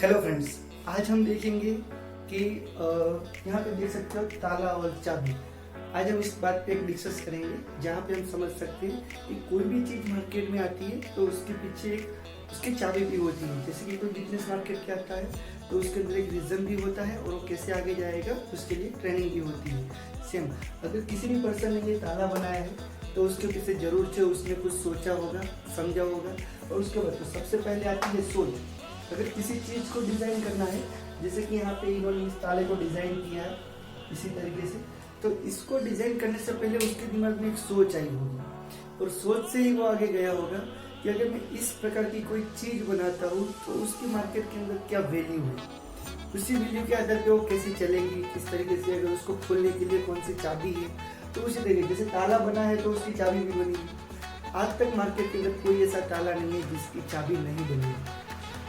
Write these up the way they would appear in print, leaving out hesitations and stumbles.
Hello friends, आज हम देखेंगे कि यहाँ पे देख सकते हो ताला और चाबी। आज हम इस बात पे एक डिस्कस करेंगे जहाँ पे हम समझ सकते हैं कि कोई भी चीज़ मार्केट में आती है तो उसके पीछे एक उसकी चाबी भी होती है। जैसे कि कोई बिजनेस मार्केट के आता है तो उसके अंदर एक रीज़न भी होता है और वो कैसे आगे जाएगा उसके लिए ट्रेनिंग भी होती है। सेम अगर किसी भी पर्सन ने ये ताला बनाया है तो उसके पीछे जरूर से उसने कुछ सोचा होगा, समझा होगा। और उसके बाद तो सबसे पहले आती है सोच। अगर किसी चीज़ को डिज़ाइन करना है, जैसे कि यहाँ पे इन्होंने इस ताले को डिज़ाइन किया है इसी तरीके से, तो इसको डिज़ाइन करने से पहले उसके दिमाग में एक सोच आई होगी और सोच से ही वो आगे गया होगा कि अगर मैं इस प्रकार की कोई चीज़ बनाता हूँ तो उसकी मार्केट के अंदर क्या वैल्यू है, उसी वैल्यू के आधार पे वो कैसे चलेगी, किस तरीके से, अगर उसको खोलने के लिए कौन सी चाबी है। तो उसी तरीके जैसे ताला बना है तो उसकी चाबी भी बनी है। आज तक मार्केट के अंदर कोई ऐसा ताला नहीं है जिसकी चाबी नहीं बनी है,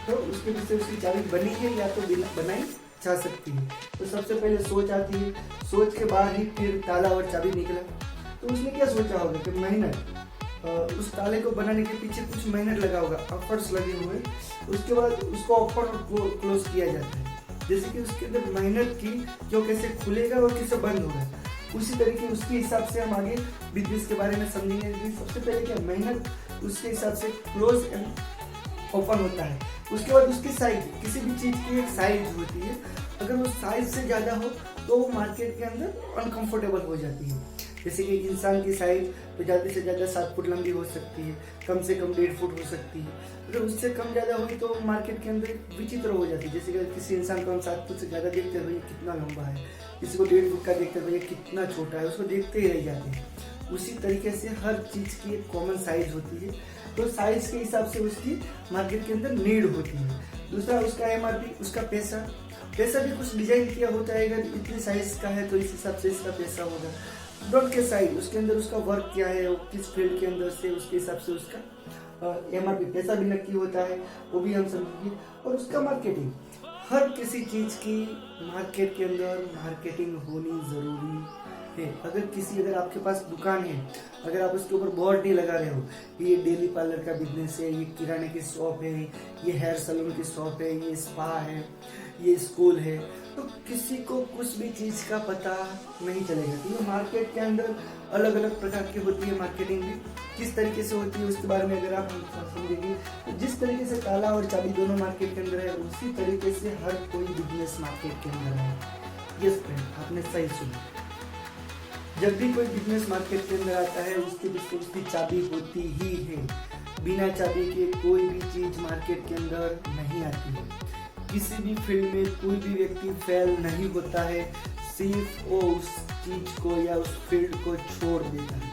तो उसके पीछे उसकी चाबी बनी है या तो बनाई जा सकती है। तो सबसे पहले सोच आती है, सोच के बाद ही फिर ताला और चाबी निकला। तो उसने क्या सोचा होगा कि मेहनत, उस ताले को बनाने के पीछे कुछ मेहनत लगा होगा, एफर्ट्स लगे हुए। उसके बाद उसको ओपन और क्लोज किया जाता है, जैसे कि उसके अंदर मेहनत की कि वो कैसे खुलेगा और कैसे बंद होगा। उसी तरीके उसके हिसाब से हम आगे बिजनेस के बारे में समझेंगे कि सबसे पहले क्या मेहनत, उसके हिसाब से क्लोज एंड ओपन होता है। उसके बाद उसकी साइज, किसी भी चीज़ की एक साइज होती है, अगर वो साइज से ज़्यादा हो तो वो मार्केट के अंदर अनकंफर्टेबल हो जाती है। जैसे कि एक इंसान की साइज तो ज़्यादा से ज़्यादा 7 फुट लंबी हो सकती है, कम से कम 1.5 फुट हो सकती है। अगर उससे कम ज़्यादा हुई तो मार्केट के अंदर विचित्र हो जाती है। जैसे कि किसी इंसान को हम 7 फुट से ज़्यादा देखते हैं, भैया कितना लंबा है, किसी को 1.5 फुट का देखते हैं, भैया कितना छोटा है, उसको देखते ही रह जाते हैं। उसी तरीके से हर चीज़ की एक कॉमन साइज होती है, तो साइज के हिसाब से उसकी मार्केट के अंदर नीड होती है। दूसरा उसका एमआरपी, उसका पैसा भी कुछ डिजाइन किया होता है। अगर इतनी साइज का है तो इस हिसाब से इसका पैसा होगा। डॉट के साइज, उसके अंदर उसका वर्क क्या है, वो किस फील्ड के अंदर से, उसके हिसाब से उसका एमआरपी पैसा भी नक्की होता है, वो भी हम समझेंगे। और उसका मार्केटिंग, हर किसी चीज की मार्केट के अंदर मार्केटिंग होनी जरूरी है। अगर आपके पास दुकान है, अगर आप उसके ऊपर बोर्ड नहीं लगा रहे हो, ये डेली पार्लर का बिजनेस है, ये किराने की शॉप है, ये हेयर सैलून की शॉप है, ये स्पा है, ये स्कूल है, तो किसी को कुछ भी चीज का पता नहीं चलेगा। तो ये मार्केट के अंदर अलग अलग प्रकार की होती है। मार्केटिंग भी किस तरीके से होती है उसके बारे में अगर आप समझेंगे, तो जिस तरीके से ताला और चाबी दोनों मार्केट के अंदर है, उसी तरीके से हर कोई बिजनेस मार्केट के अंदर है। यस फ्रेंड, आपने सही सुना। जब भी कोई बिजनेस मार्केट के अंदर आता है उसके पीछे उसकी चाबी होती ही है। बिना चाबी के कोई भी चीज मार्केट के अंदर नहीं आती है। किसी भी फील्ड में कोई भी व्यक्ति फेल नहीं होता है, सिर्फ वो उस चीज को या उस फील्ड को छोड़ देता है।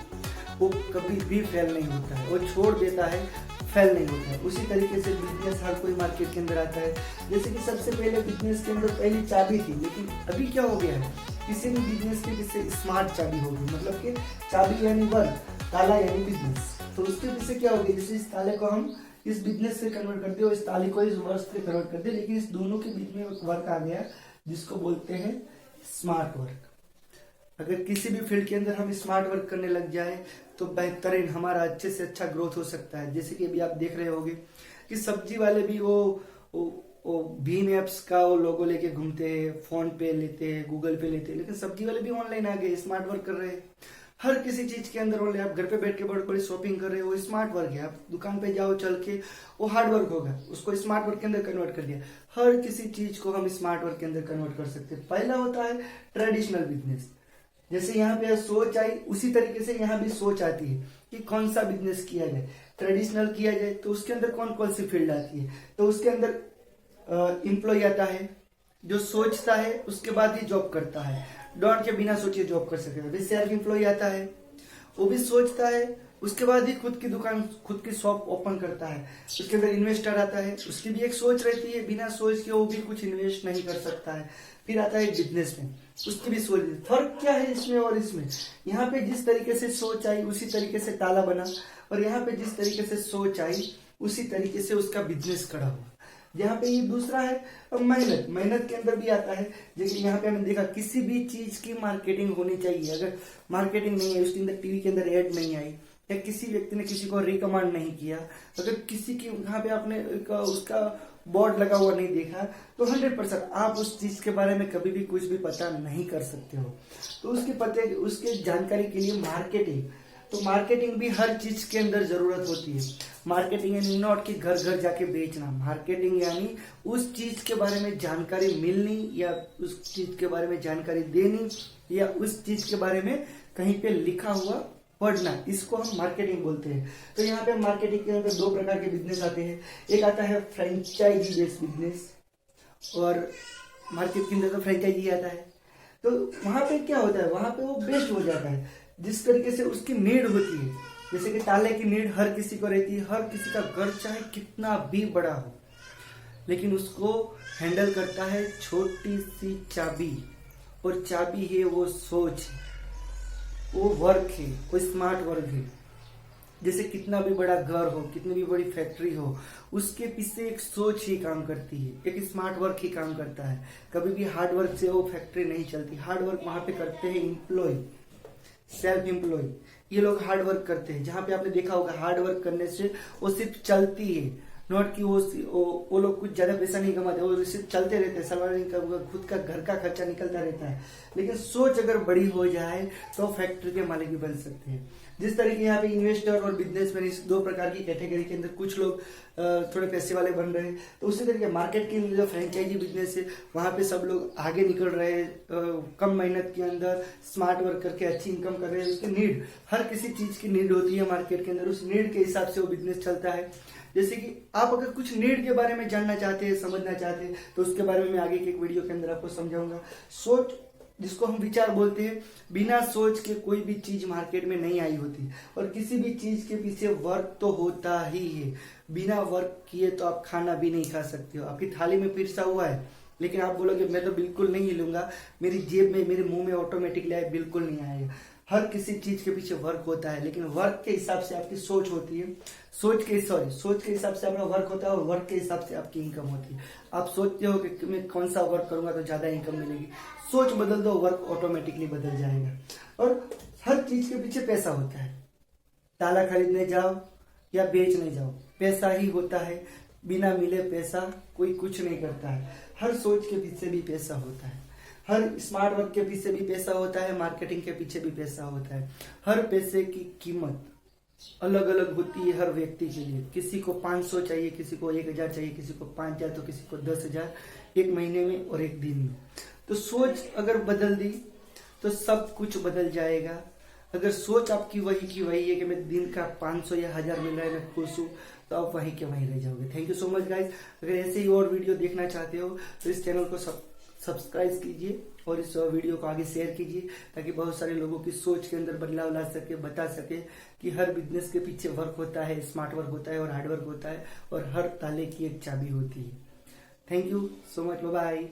वो कभी भी फेल नहीं होता है, वो छोड़ देता है, फेल नहीं होता है। उसी तरीके से बिजनेस हर कोई मार्केट के अंदर आता है। जैसे कि सबसे पहले बिजनेस के अंदर पहली चाबी थी, लेकिन अभी क्या हो गया है, किसी भी बिजनेस के पीछे स्मार्ट चाबी होगी। मतलब कि चाबी यानी वर्क, ताला यानी बिजनेस। तो उसके पीछे क्या होगी, जैसे इस ताले को हम इस बिजनेस से कन्वर्ट करते हो, इस ताले को इस वर्क से कन्वर्ट करते हैं, लेकिन इस दोनों के बीच में एक वर्क आ गया जिसको बोलते हैं स्मार्ट वर्क। अगर किसी भी फील्ड के अंदर हम स्मार्ट वर्क करने लग जाए तो बेहतरीन, हमारा अच्छे से अच्छा ग्रोथ हो सकता है। जैसे कि अभी आप देख रहे होंगे कि सब्जी वाले भी वो भीम एप्स का वो लोगो लेके घूमते हैं, फोन पे लेते हैं, गूगल पे लेते हैं, लेकिन सब्जी वाले भी ऑनलाइन आ गए, स्मार्ट वर्क कर रहे हैं। हर किसी चीज के अंदर ऑनलाइन, आप घर पे बैठ के बड़ी बड़ी शॉपिंग कर रहे हो, वो स्मार्ट वर्क है। आप दुकान पे जाओ चल के, वो हार्ड वर्क होगा, उसको स्मार्ट वर्क के अंदर कन्वर्ट कर दिया। हर किसी चीज को हम स्मार्ट वर्क के अंदर कन्वर्ट कर सकते हैं। पहला होता है ट्रेडिशनल बिजनेस। जैसे यहाँ पे सोच आई, उसी तरीके से यहाँ भी सोच आती है कि कौन सा बिजनेस किया जाए। ट्रेडिशनल किया जाए तो उसके अंदर कौन कौन सी फील्ड आती है, तो उसके अंदर एम्प्लॉय आता है जो सोचता है उसके बाद ही जॉब करता है, डॉट के बिना सोचे जॉब कर सकेगा। सेल्फ एम्प्लॉय आता है, वो भी सोचता है उसके बाद ही खुद की दुकान, खुद की शॉप ओपन करता है। उसके अंदर इन्वेस्टर आता है, उसकी भी एक सोच रहती है, बिना सोच के वो भी कुछ इन्वेस्ट नहीं कर सकता है। फिर आता है बिजनेसमैन, उसकी भी सोच। फर्क क्या है इसमें और इसमें, यहाँ पे जिस तरीके से सोच आई उसी तरीके से ताला बना, और यहाँ पे जिस तरीके से सोच आई उसी तरीके से उसका बिजनेस खड़ा हुआ। यहाँ पे ये दूसरा है मेहनत। मेहनत के अंदर भी आता है, जैसे यहाँ पे हमने देखा किसी भी चीज की मार्केटिंग होनी चाहिए। अगर मार्केटिंग नहीं है, उसके अंदर टीवी के अंदर एड नहीं आई, या किसी व्यक्ति ने किसी को रिकमेंड नहीं किया, अगर किसी की यहाँ पे आपने उसका बोर्ड लगा हुआ नहीं देखा, तो 100% आप उस चीज के बारे में कभी भी कुछ भी पता नहीं कर सकते हो। तो उसके जानकारी के लिए मार्केटिंग, तो मार्केटिंग भी हर चीज के अंदर जरूरत होती है। मार्केटिंग यानी नॉट कि घर घर जाके बेचना, मार्केटिंग यानी उस चीज के बारे में जानकारी मिलनी या उस चीज के बारे में जानकारी देनी या उस चीज के बारे में कहीं पे लिखा हुआ पढ़ना, इसको हम मार्केटिंग बोलते हैं। तो यहाँ पे मार्केटिंग के अंदर 2 प्रकार के बिजनेस आते हैं। एक आता है फ्रेंचाइजी बेस्ड बिजनेस और मार्केट के अंदर तो फ्रेंचाइजी आता है। तो वहां पे क्या होता है, वहां पे वो बेस्ट हो जाता है जिस तरीके से उसकी नीड होती है। जैसे कि ताले की नीड हर किसी को रहती है, हर किसी का घर चाहे कितना भी बड़ा हो, लेकिन उसको हैंडल करता है छोटी सी चाबी, और चाबी है वो सोच, वो वर्क है, वो स्मार्ट वर्क है। जैसे कितना भी बड़ा घर हो, कितनी भी बड़ी फैक्ट्री हो, उसके पीछे एक सोच ही काम करती है, एक स्मार्ट वर्क ही काम करता है। कभी भी हार्ड वर्क से वो फैक्ट्री नहीं चलती। हार्ड वर्क वहां पे करते हैं एम्प्लॉय, सेल्फ एम्प्लॉय, ये लोग हार्ड वर्क करते हैं। जहां पे आपने देखा होगा हार्ड वर्क करने से वो सिर्फ चलती है, नॉट कि वो लोग कुछ ज्यादा पैसा नहीं कमाते, वो सिर्फ चलते रहते हैं, सर्वाइविंग का खुद का घर का खर्चा निकलता रहता है। लेकिन सोच अगर बड़ी हो जाए तो फैक्ट्री के मालिक भी बन सकते हैं। जिस तरीके यहाँ पे इन्वेस्टर और बिजनेसमैन इस 2 प्रकार की कैटेगरी के अंदर कुछ लोग थोड़े पैसे वाले बन रहे हैं, तो उसी तरीके मार्केट के लिए जो फ्रेंचाइजी बिजनेस है वहां पे सब लोग आगे निकल रहे हैं। कम मेहनत के अंदर स्मार्ट वर्क करके अच्छी इनकम कर रहे हैं। उसकी नीड, हर किसी चीज की नीड होती है मार्केट के अंदर, उस नीड के हिसाब से वो बिजनेस चलता है। जैसे कि आप अगर कुछ नीड के बारे में जानना चाहते हैं, समझना चाहते हैं, तो उसके बारे में मैं आगे के एक वीडियो के अंदर आपको समझाऊंगा। सोच, जिसको हम विचार बोलते हैं, बिना सोच के कोई भी चीज मार्केट में नहीं आई होती, और किसी भी चीज के पीछे वर्क तो होता ही है। बिना वर्क किए तो आप खाना भी नहीं खा सकते हो। आपकी थाली में पिरसा हुआ है, लेकिन आप बोलोगे मैं तो बिल्कुल नहीं हिलूंगा, मेरी जेब में, मेरे मुंह में ऑटोमेटिकली आए, बिल्कुल नहीं आएगा। हर किसी चीज के पीछे वर्क होता है, लेकिन वर्क के हिसाब से आपकी सोच होती है, सोच के हिसाब से आपका वर्क होता है, और वर्क के हिसाब से आपकी इनकम होती है। आप सोचते हो कि मैं कौन सा वर्क करूंगा तो ज्यादा इनकम मिलेगी, सोच बदल दो, वर्क ऑटोमेटिकली बदल जाएगा। और हर चीज के पीछे पैसा होता है। ताला खरीदने जाओ या बेचने जाओ, पैसा ही होता है। बिना मिले पैसा कोई कुछ नहीं करता है। हर सोच के पीछे भी पैसा होता है, हर स्मार्ट वर्क के पीछे भी पैसा होता है, मार्केटिंग के पीछे भी पैसा होता है। हर पैसे की कीमत अलग अलग होती है हर व्यक्ति के लिए। किसी को 500 चाहिए, किसी को 1000 चाहिए, किसी को 5000, तो किसी को 10,000, एक महीने में और एक दिन में। तो सोच अगर बदल दी तो सब कुछ बदल जाएगा। अगर सोच आपकी वही की वही है कि मैं दिन का 500 या 1000 मिल रहा है, मैं खुश हूँ, तो आप वहीं के वहीं रह जाओगे। Thank you so much guys. अगर ऐसे ही और वीडियो देखना चाहते हो तो इस चैनल को सब्सक्राइब कीजिए और इस वीडियो को आगे शेयर कीजिए, ताकि बहुत सारे लोगों की सोच के अंदर बदलाव ला सके, बता सके कि हर बिजनेस के पीछे वर्क होता है, स्मार्ट वर्क होता है और हार्ड वर्क होता है, और हर ताले की एक चाबी होती है। Thank you so much, bye bye.